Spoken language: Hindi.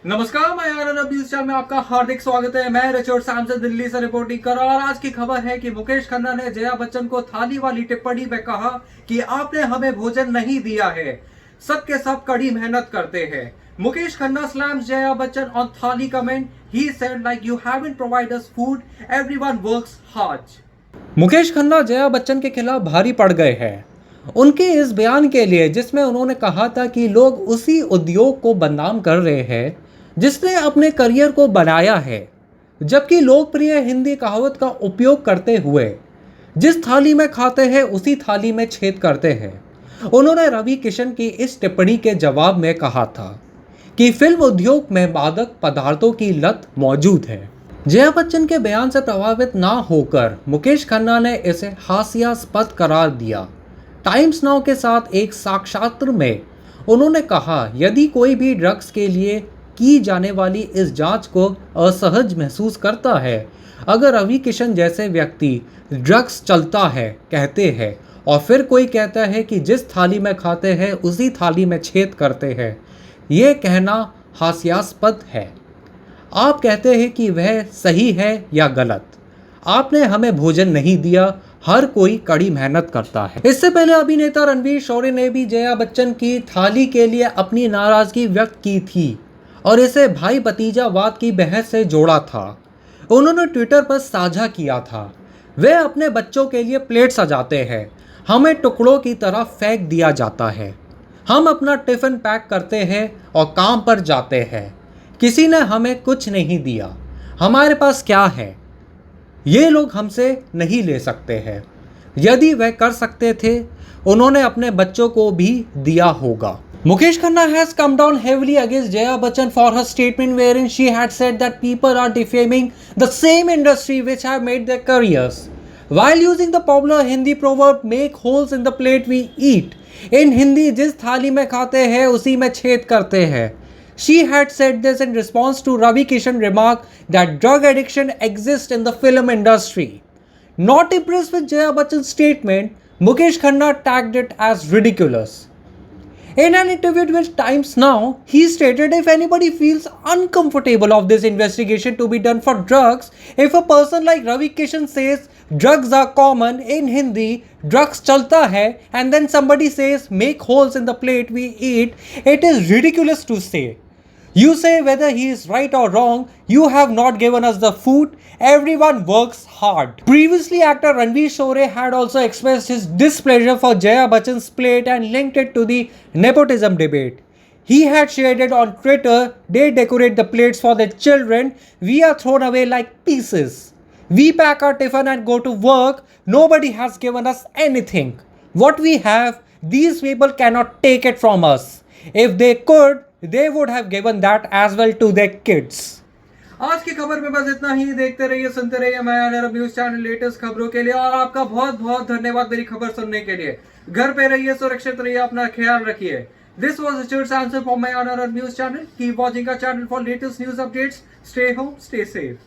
नमस्कार, मैं आनंद न्यूज चैनल में आपका हार्दिक स्वागत है। मैं रिचर्ड सैमसन दिल्ली से रिपोर्टिंग कर रहा हूं और आज की खबर है कि मुकेश खन्ना ने जया बच्चन को थाली वाली टिप्पणी में कहा कि आपने हमें भोजन नहीं दिया है। सब के सब कड़ी मेहनत करते हैं। मुकेश खन्ना slams जया बच्चन on थाली comment. He said like you haven't provided us food. Everyone works hard. Mukesh Khanna Jaya Bachchan के खिलाफ भारी पड़ गए हैं उनके इस बयान के लिए, जिसमें उन्होंने कहा था कि लोग उसी उद्योग को बदनाम कर रहे हैं जिसने अपने करियर को बनाया है, जबकि लोकप्रिय हिंदी कहावत का उपयोग करते हुए जिस थाली में खाते हैं उसी थाली में छेद करते हैं। उन्होंने रवि किशन की इस टिप्पणी के जवाब में कहा था कि फिल्म उद्योग में मादक पदार्थों की लत मौजूद है। जया बच्चन के बयान से प्रभावित ना होकर मुकेश खन्ना ने इसे हास्यास्पद करार दिया। टाइम्स नाउ के साथ एक साक्षात्कार में उन्होंने कहा, यदि कोई भी ड्रग्स के लिए की जाने वाली इस जांच को असहज महसूस करता है, अगर रवि किशन जैसे व्यक्ति ड्रग्स चलता है कहते हैं और फिर कोई कहता है कि जिस थाली में खाते हैं उसी थाली में छेद करते हैं, ये कहना हास्यास्पद है। आप कहते हैं कि वह सही है या गलत। आपने हमें भोजन नहीं दिया। हर कोई कड़ी मेहनत करता है। इससे पहले अभिनेता रणवीर शौर्य ने भी जया बच्चन की थाली के लिए अपनी नाराजगी व्यक्त की थी और इसे भाई भतीजावाद की बहस से जोड़ा था। उन्होंने ट्विटर पर साझा किया था, वे अपने बच्चों के लिए प्लेट सजाते हैं, हमें टुकड़ों की तरह फेंक दिया जाता है। हम अपना टिफिन पैक करते हैं और काम पर जाते हैं। किसी ने हमें कुछ नहीं दिया। हमारे पास क्या है, ये लोग हमसे नहीं ले सकते हैं। यदि वह कर सकते थे, उन्होंने अपने बच्चों को भी दिया होगा। Mukesh Khanna has come down heavily against Jaya Bachchan for her statement wherein she had said that people are defaming the same industry which have made their careers. While using the popular Hindi proverb make holes in the plate we eat, in Hindi जिस थाली में खाते हैं उसी में छेद करते हैं. She had said this in response to Ravi Kishan remark that drug addiction exists in the film industry. Not impressed with Jaya Bachchan's statement, Mukesh Khanna tagged it as ridiculous. In an interview with Times Now, he stated if anybody feels uncomfortable of this investigation to be done for drugs, if a person like Ravi Kishan says drugs are common in Hindi, drugs chalta hai, and then somebody says make holes in the plate we eat, it is ridiculous to say. You say whether he is right or wrong, you have not given us the food, everyone works hard. Previously, actor Ranveer Shorey had also expressed his displeasure for Jaya Bachchan's plate and linked it to the nepotism debate. He had shared it on Twitter, they decorate the plates for their children, we are thrown away like pieces. We pack our tiffin and go to work, nobody has given us anything. What we have, these people cannot take it from us. If they could, they would have given that as well to their kids. आज की खबर में बस इतना ही। देखते रहिए, सुनते रहिए मैं आनंद न्यूज चैनल लेटेस्ट खबरों के लिए, और आपका बहुत बहुत धन्यवाद मेरी खबर सुनने के लिए। घर पे रहिए, सुरक्षित रहिए, अपना ख्याल रखिए। This was Richard Sampson from my Anand News channel. Keep watching our channel for latest news updates. Stay home, stay safe.